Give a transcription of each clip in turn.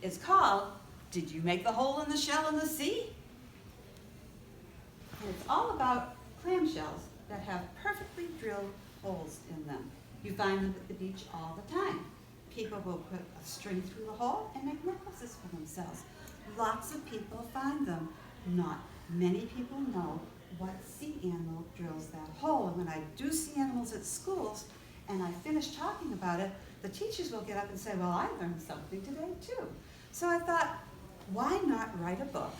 It's called, Did You Make the Hole in the Shell in the Sea? And it's all about clamshells that have perfectly drilled holes in them. You find them at the beach all the time. People will put a string through the hole and make necklaces for themselves. Lots of people find them. Not many people know what sea animal drills that hole. And when I do sea animals at schools and I finish talking about it, the teachers will get up and say, well, I learned something today too. So I thought, why not write a book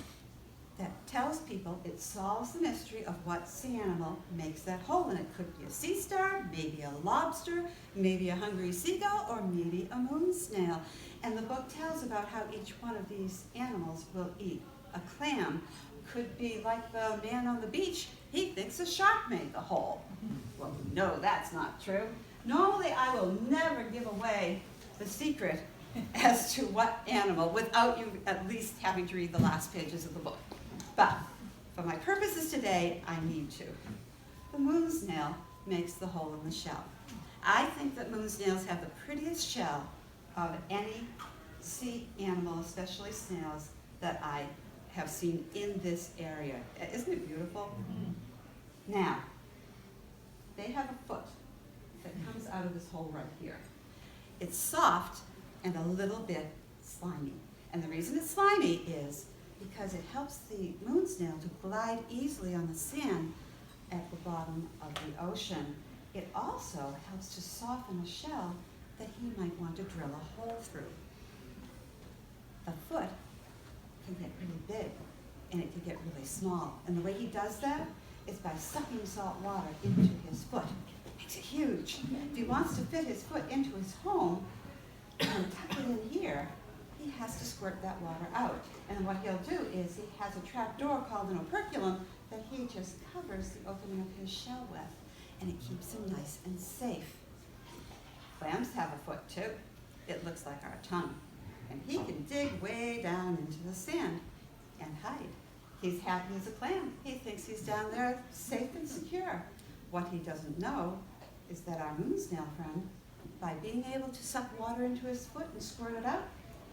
that tells people, it solves the mystery of what sea animal makes that hole. And it could be a sea star, maybe a lobster, maybe a hungry seagull, or maybe a moon snail. And the book tells about how each one of these animals will eat. A clam could be like the man on the beach. He thinks a shark made the hole. Well, no, that's not true. Normally, I will never give away the secret as to what animal without you at least having to read the last pages of the book. But for my purposes today, I need to. The moon snail makes the hole in the shell. I think that moon snails have the prettiest shell of any sea animal, especially snails, that I have seen in this area. Isn't it beautiful? Mm-hmm. Now, they have a foot that comes out of this hole right here. It's soft and a little bit slimy. And the reason it's slimy is because it helps the moon snail to glide easily on the sand at the bottom of the ocean. It also helps to soften a shell that he might want to drill a hole through. The foot can get really big and it can get really small. And the way he does that is by sucking salt water into his foot. It makes it huge. If he wants to fit his foot into his home and tuck it in here, he has to squirt that water out. And what he'll do is he has a trap door called an operculum that he just covers the opening of his shell with, and it keeps him nice and safe. Clams have a foot too. It looks like our tongue. And he can dig way down into the sand and hide. He's happy as a clam. He thinks he's down there safe and secure. What he doesn't know is that our moon snail friend, by being able to suck water into his foot and squirt it out,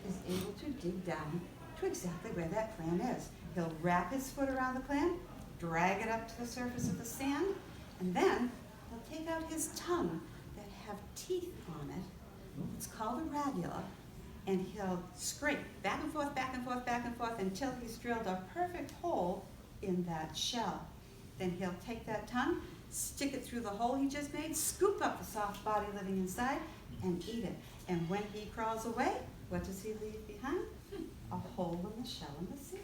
is able to dig down to exactly where that clam is. He'll wrap his foot around the clam, drag it up to the surface of the sand, and then he'll take out his tongue that have teeth on it. It's called a radula, and he'll scrape back and forth, back and forth, back and forth until he's drilled a perfect hole in that shell. Then he'll take that tongue, stick it through the hole he just made, scoop up the soft body living inside, and eat it. And when he crawls away, what does he leave behind? A hole in the shell in the sea.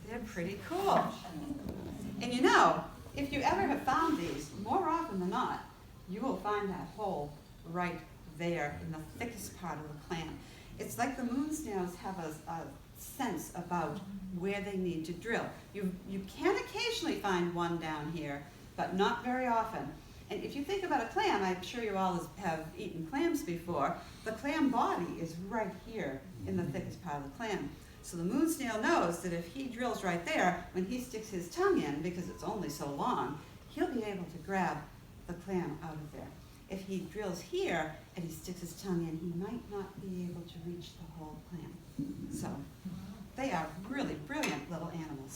They're pretty cool. And you know, if you ever have found these, more often than not, you will find that hole right there in the thickest part of the clam. It's like the moon snails have a sense about where they need to drill. You can occasionally find one down here, but not very often. And if you think about a clam, I'm sure you all have eaten clams before, the clam body is right here in the thickest part of the clam. So the moon snail knows that if he drills right there, when he sticks his tongue in, because it's only so long, he'll be able to grab the clam out of there. If he drills here and he sticks his tongue in, he might not be able to reach the whole clam. So they are really brilliant little animals.